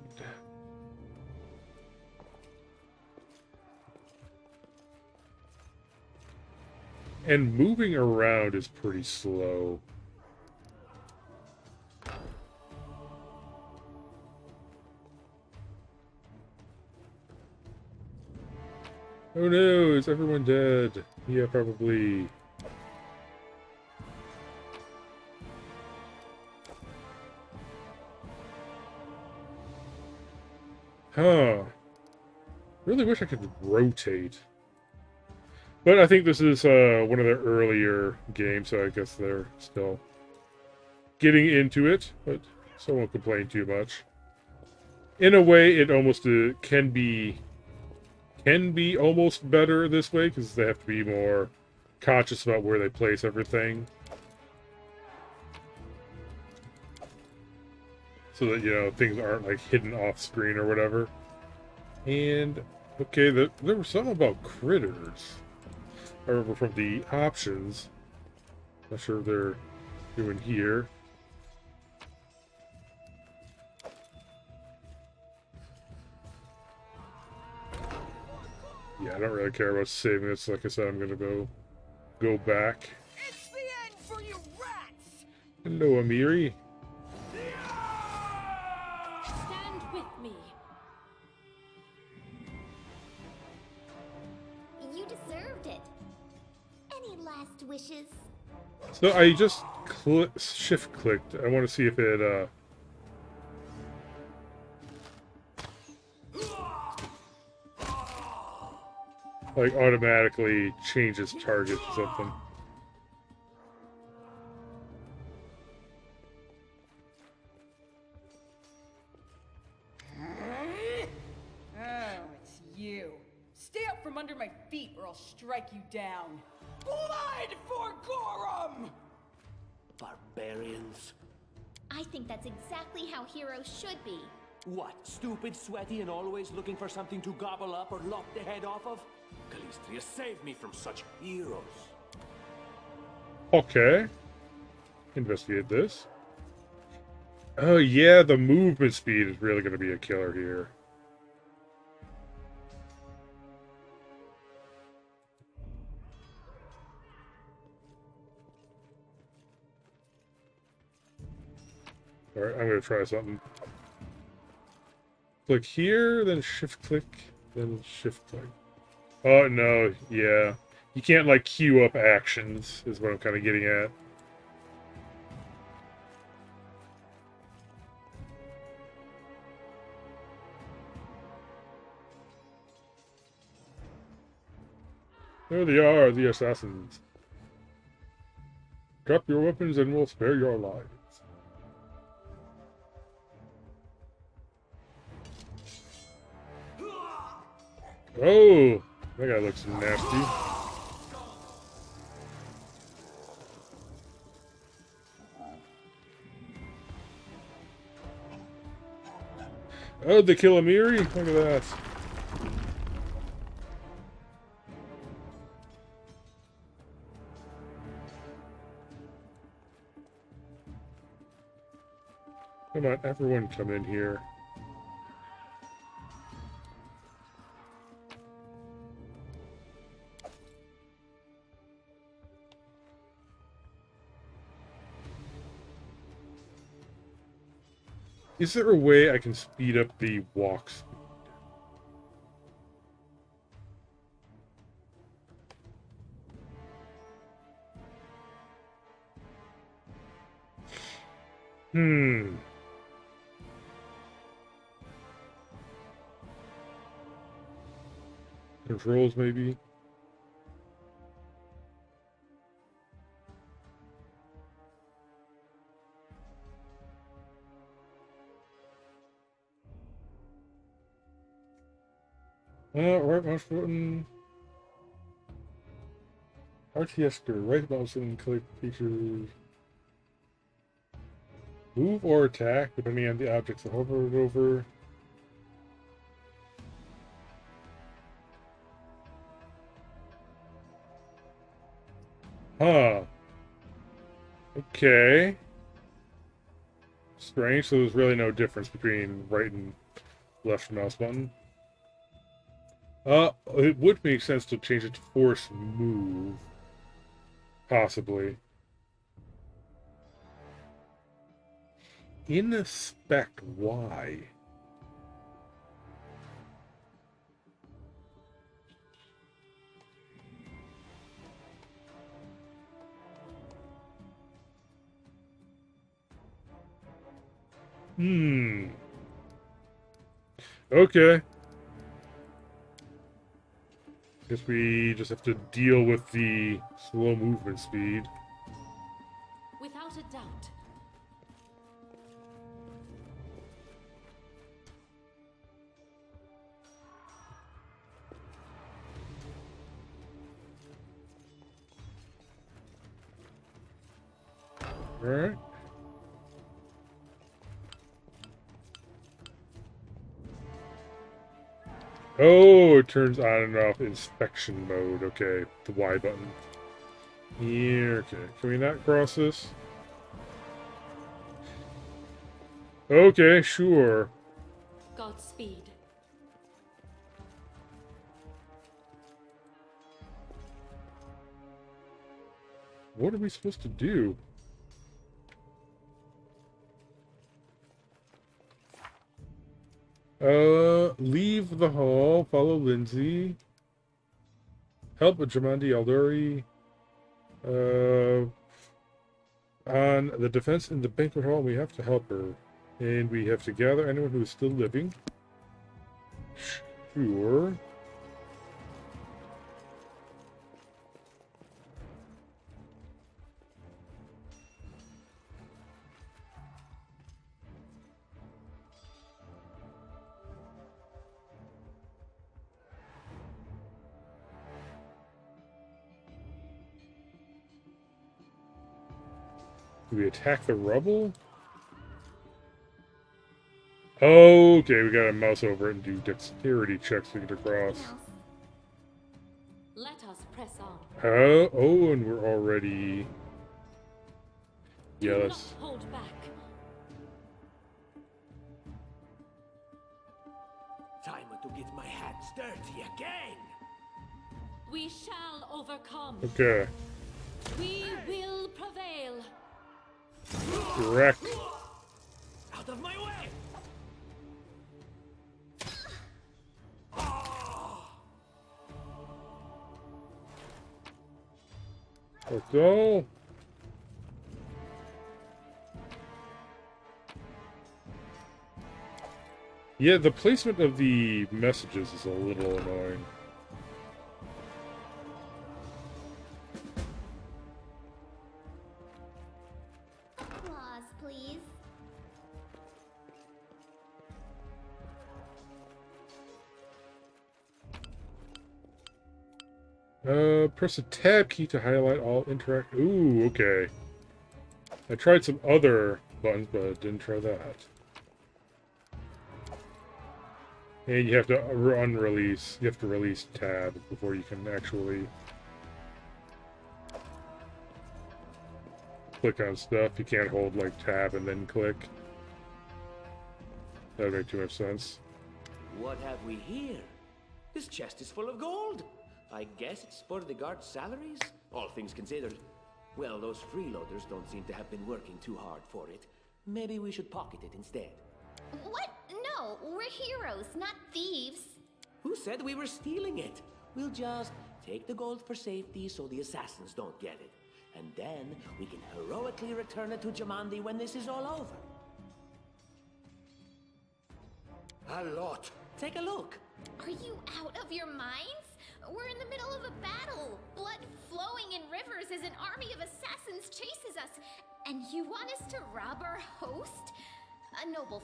And moving around is pretty slow. Oh no, is everyone dead? Yeah, probably. Huh. Really wish I could rotate. But I think this is one of their earlier games, so I guess they're still getting into it, but so I won't complain too much. In a way, it almost can be almost better this way, because they have to be more conscious about where they place everything. So that, you know, things aren't, like, hidden off screen or whatever. And, okay, there was something about critters. However, from the options, not sure if they're doing here. Yeah, I don't really care about saving this. Like I said, I'm gonna go back. It's the end for you rats! Hello, Amiri. Stand with me. You deserved it. Any last wishes? So I just shift clicked. I want to see if it like automatically changes targets or something. Oh, it's you. Stay up from under my feet or I'll strike you down. Blood for Gorum! Barbarians. I think that's exactly how heroes should be. What, stupid, sweaty, and always looking for something to gobble up or lop the head off of? Calistria, save me from such heroes. Okay. Investigate this. Oh yeah, the movement speed is really going to be a killer here. Alright, I'm going to try something. Click here, then shift click, then shift click. Oh, no, yeah. You can't, like, queue up actions, is what I'm kind of getting at. There they are, the assassins. Drop your weapons and we'll spare your lives. Oh, that guy looks nasty. Oh, they kill Amiri? Look at that. Come on, everyone come in here. Is there a way I can speed up the walk speed? Controls, maybe? Right mouse button. RTS gear, right mouse and click features. Move or attack, depending on the objects that hovered over. Huh. Okay. Strange, so there's really no difference between right and left mouse button. It would make sense to change it to force move. Possibly. Inspect, why? Okay. Guess we just have to deal with the slow movement speed. Without a doubt. Alright. Oh, it turns on and off inspection mode. Okay, the Y button. Here, okay. Can we not cross this? Okay, sure. Godspeed. What are we supposed to do? Leave the hall, follow Lindsay. Help Jamandi Aldori. On the defense in the banquet hall, we have to help her. And we have to gather anyone who is still living. Sure. Do we attack the rubble? Okay, we gotta mouse over it and do dexterity checks to get across. Let us press on. Oh, and we're already... Yeah, Do that's... not hold back. Time to get my hands dirty again. We shall overcome. Okay. We will prevail. Correct. Out of my way! Let's go. Yeah, the placement of the messages is a little annoying. Applause, please. Press the tab key to highlight all interact. Ooh, okay. I tried some other buttons, but didn't try that. And you have to unrelease. You have to release tab before you can actually click on stuff. You can't hold like tab and then click. That would make too much sense. What have we here? This chest is full of gold. I guess it's for the guards' salaries, all things considered. Well, those freeloaders don't seem to have been working too hard for it. Maybe we should pocket it instead. What? No, we're heroes, not thieves. Who said we were stealing it? We'll just take the gold for safety so the assassins don't get it. And then we can heroically return it to Jamandi when this is all over. A lot. Take a look. Are you out of your minds? We're in the middle of a battle. Blood flowing in rivers as an army of assassins chases us. And you want us to rob our host? A noble...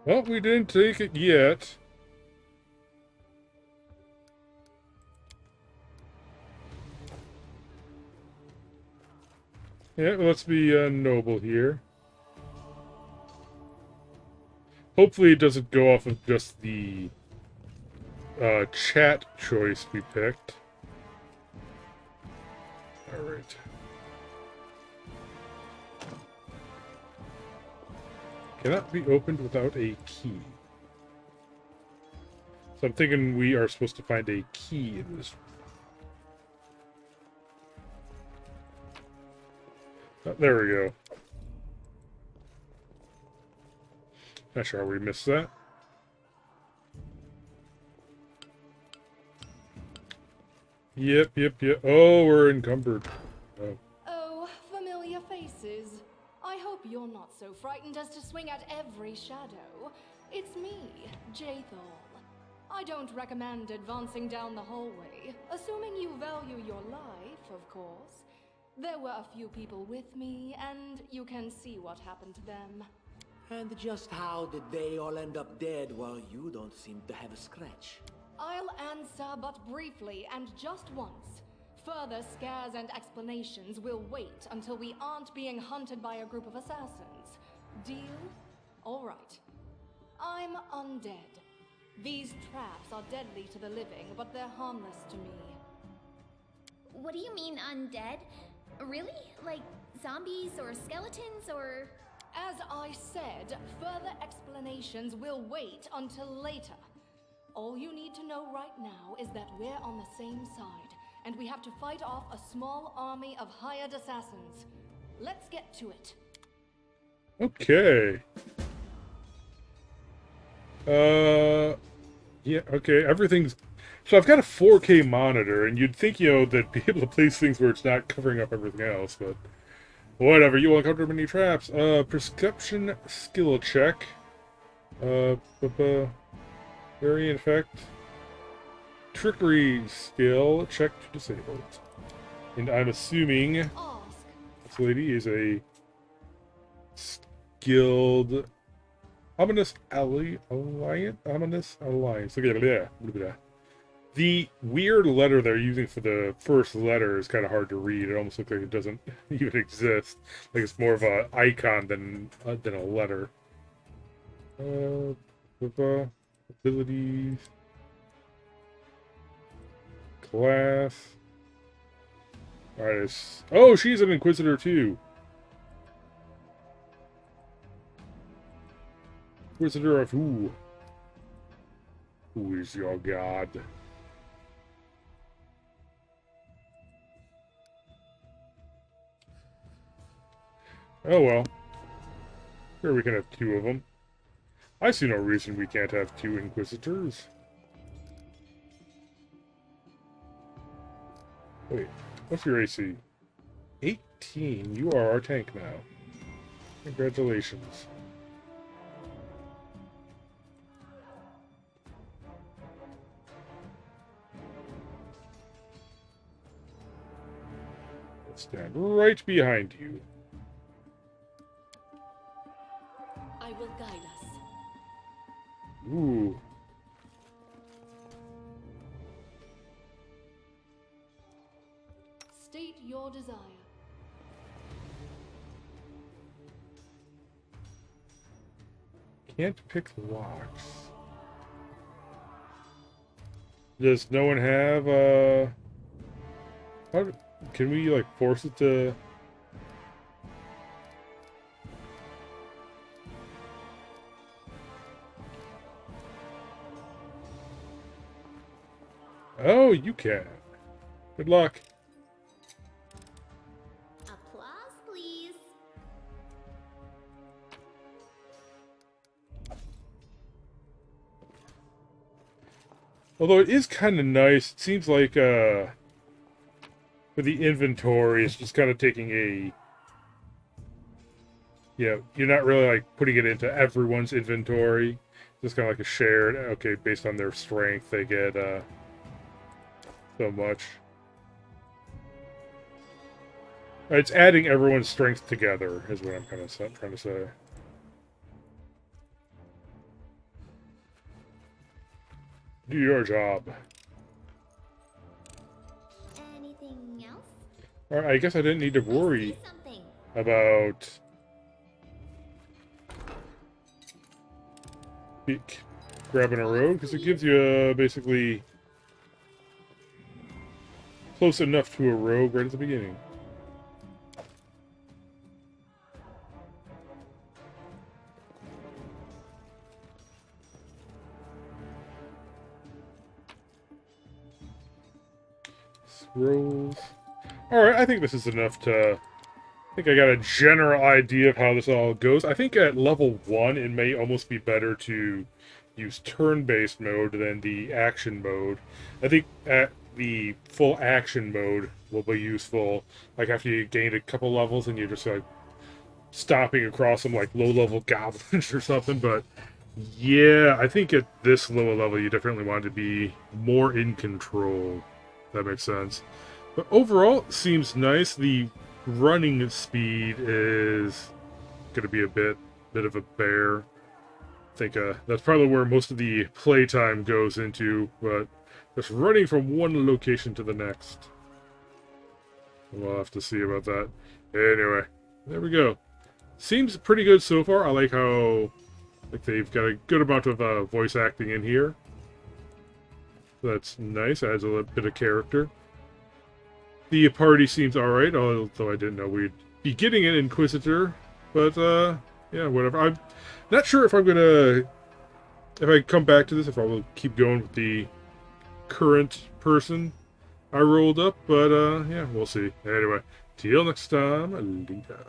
Well, we didn't take it yet. Yeah, let's be noble here. Hopefully it doesn't go off of just the chat choice we picked. Alright. Cannot be opened without a key. So I'm thinking we are supposed to find a key in this. Oh, there we go. Not sure how we missed that. Yep. Oh, we're encumbered. Oh. Oh, familiar faces. I hope you're not so frightened as to swing at every shadow. It's me, Jaethal. I don't recommend advancing down the hallway, assuming you value your life, of course. There were a few people with me, and you can see what happened to them. And just how did they all end up dead while you don't seem to have a scratch? I'll answer but briefly and just once. Further scares and explanations will wait until we aren't being hunted by a group of assassins. Deal? All right. I'm undead. These traps are deadly to the living, but they're harmless to me. What do you mean undead? Really? Like zombies or skeletons or... As I said, further explanations will wait until later. All you need to know right now is that we're on the same side, and we have to fight off a small army of hired assassins. Let's get to it. Okay. Yeah, okay, everything's... So I've got a 4K monitor, and you'd think, you know, that be able to place things where it's not covering up everything else, but... Whatever, you will encounter many traps. Perception skill check. Very infect. Trickery skill check to disable it. And I'm assuming this lady is a skilled ominous alliance. Look at that. The weird letter they're using for the first letter is kind of hard to read. It almost looks like it doesn't even exist. Like it's more of an icon than a letter. Abilities. Class. Alright. Oh, she's an Inquisitor too. Inquisitor of who? Who is your god? Oh well. Here we can have two of them. I see no reason we can't have two Inquisitors. Wait, what's your AC? 18. You are our tank now. Congratulations. Let's stand right behind you. I will guide us. Ooh. your desire. Can't pick locks. Does no one have, can we, like, force it to... Oh, you can. Good luck. Applause, please. Although it is kind of nice. It seems like, for the inventory, it's just kind of taking a... Yeah, you're not really, like, putting it into everyone's inventory. Just kind of like a shared, okay, based on their strength, they get, so much. It's adding everyone's strength together, is what I'm kind of trying to say. Do your job. Anything else? Alright, I guess I didn't need to worry about... grabbing a road, because it gives you, basically... close enough to a rogue right at the beginning. Scrolls. Alright, I think this is enough to... I think I got a general idea of how this all goes. I think at level 1, it may almost be better to use turn-based mode than the action mode. I think at the full action mode will be useful, like after you gain a couple levels and you're just like stomping across some like low-level goblins or something, but yeah, I think at this lower level you definitely want to be more in control. That makes sense. But overall, it seems nice. The running speed is going to be a bit of a bear. I think that's probably where most of the playtime goes into, but just running from one location to the next. We'll have to see about that. Anyway, there we go. Seems pretty good so far. I like how they've got a good amount of voice acting in here. That's nice. Adds a little bit of character. The party seems alright, although I didn't know we'd be getting an Inquisitor. But, yeah, whatever. I'm not sure if I'm gonna... If I come back to this, if I will keep going with the current person I rolled up. But, yeah, we'll see. Anyway, till next time, later.